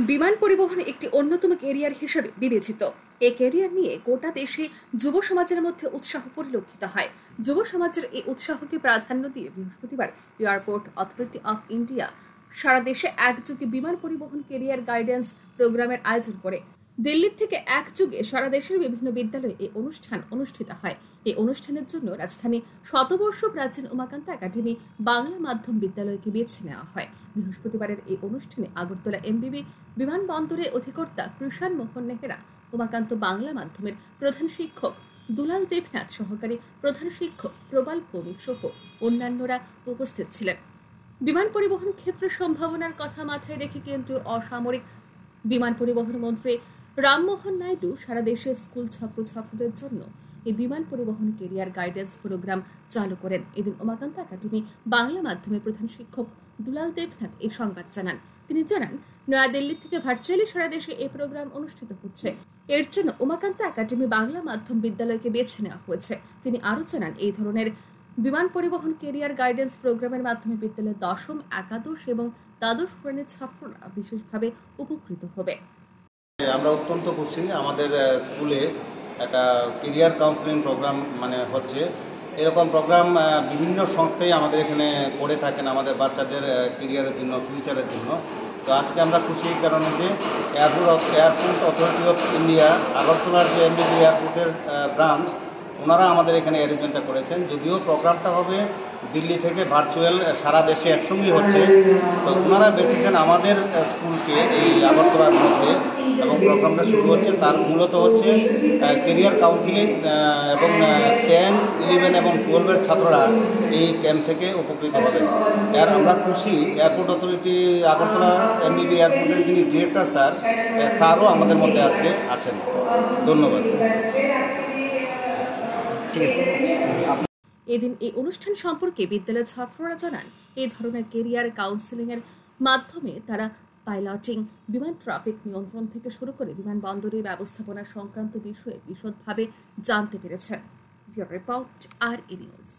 বিমান পরিবহন একটি অন্যতম ক্যারিয়ার হিসেবে বিবেচিত। এই ক্যারিয়ার নিয়ে গোটা দেশে যুব সমাজের মধ্যে উৎসাহ পরিলক্ষিত হয়। যুব সমাজের এই উৎসাহকে প্রাধান্য দিয়ে বৃহস্পতিবার এয়ারপোর্ট অথরিটি অফ ইন্ডিয়া সারা দেশে একযোগে বিমান পরিবহন ক্যারিয়ার গাইডেন্স প্রোগ্রামের আয়োজন করে। দিল্লি থেকে একযোগে সারা দেশের বিভিন্ন বিদ্যালয়ে এই অনুষ্ঠান অনুষ্ঠিত হয়। এই অনুষ্ঠানের জন্য রাজধানী শতবর্ষ প্রাচীন উমাকান্ত একাডেমি বাংলা মাধ্যম বিদ্যালয়কে বেছে নেওয়া হয়। বৃহস্পতিবারের এই অনুষ্ঠানে আগরতলা এমবিবি বিমানবন্দরে অধিকর্তা কৃষাণ মোহন নেহেরা, উমাকান্ত বাংলা মাধ্যমের প্রধান শিক্ষক দুলাল দেবনাথ, সহকারী প্রধান শিক্ষক প্রবাল ভৌমিক সহ অন্যান্যরা উপস্থিত ছিলেন। বিমান পরিবহন ক্ষেত্রে সম্ভাবনার কথা মাথায় রেখে কেন্দ্রীয় অসামরিক বিমান পরিবহন মন্ত্রী রামমোহন নাইডু সারা দেশে স্কুল ছাত্রছাত্রীদের জন্য এই বিমান পরিবহন ক্যারিয়ার গাইডেন্স প্রোগ্রাম চালু করেন। এদিন উমাকান্ত একাডেমি বাংলা মাধ্যমের প্রধান শিক্ষক দুলাল দেবনাথ এই সংবাদ জানান। তিনি জানান, নয়াদিল্লি থেকে ভার্চুয়ালি সারা দেশে এই প্রোগ্রাম অনুষ্ঠিত হচ্ছে। এর জন্য উমাকান্ত একাডেমি বাংলা মাধ্যম বিদ্যালয়কে বেছে নেওয়া হয়েছে। তিনি আরও জানান, এই ধরনের বিমান পরিবহন ক্যারিয়ার গাইডেন্স প্রোগ্রামের মাধ্যমে বিদ্যালয়ের দশম, একাদশ এবং দ্বাদশ শ্রেণীর ছাত্ররা বিশেষভাবে উপকৃত হবে। আমরা অত্যন্ত খুশি, আমাদের স্কুলে একটা কেরিয়ার কাউন্সেলিং প্রোগ্রাম হচ্ছে। এরকম প্রোগ্রাম বিভিন্ন সংস্থাই আমাদের এখানে করে থাকেন আমাদের বাচ্চাদের কেরিয়ারের জন্য, ফিউচারের জন্য। তো আজকে আমরা খুশি এই কারণে যে এয়ারপোর্ট অথরিটি অফ ইন্ডিয়া আগরতলার যে এমবিবি এয়ারপোর্টের ব্রাঞ্চ, ওনারা আমাদের এখানে অ্যারেঞ্জমেন্টটা করেছেন। যদিও প্রোগ্রামটা হবে দিল্লি থেকে ভার্চুয়াল সারা দেশে একসঙ্গেই হচ্ছে, তো ওনারা বেছেছেন আমাদের স্কুলকে এই আগরতলার মধ্যে, এবং প্রোগ্রামটা শুরু হচ্ছে। তার মূলত হচ্ছে কেরিয়ার কাউন্সিলিং, এবং 10, 11 এবং 12-এর ছাত্ররা এই ক্যাম্প থেকে উপকৃত হবেন। আর আমরা খুশি, এয়ারপোর্ট অথরিটি আগরতলা এমবিবি এয়ারপোর্টের যিনি ডিরেক্টর স্যারও আমাদের মধ্যে আজকে আছেন। ধন্যবাদ। এদিন এই অনুষ্ঠান সম্পর্কে বিদ্যালয়ের ছাত্ররা জানান, এই ধরনের কেরিয়ার কাউন্সেলিং এর মাধ্যমে তারা পাইলটিং, বিমান ট্রাফিক নিয়ন্ত্রণ থেকে শুরু করে বিমানবন্দরের ব্যবস্থাপনা সংক্রান্ত বিষয়ে বিশদভাবে জানতে পেরেছেন। রিপোর্ট আর নিউজ।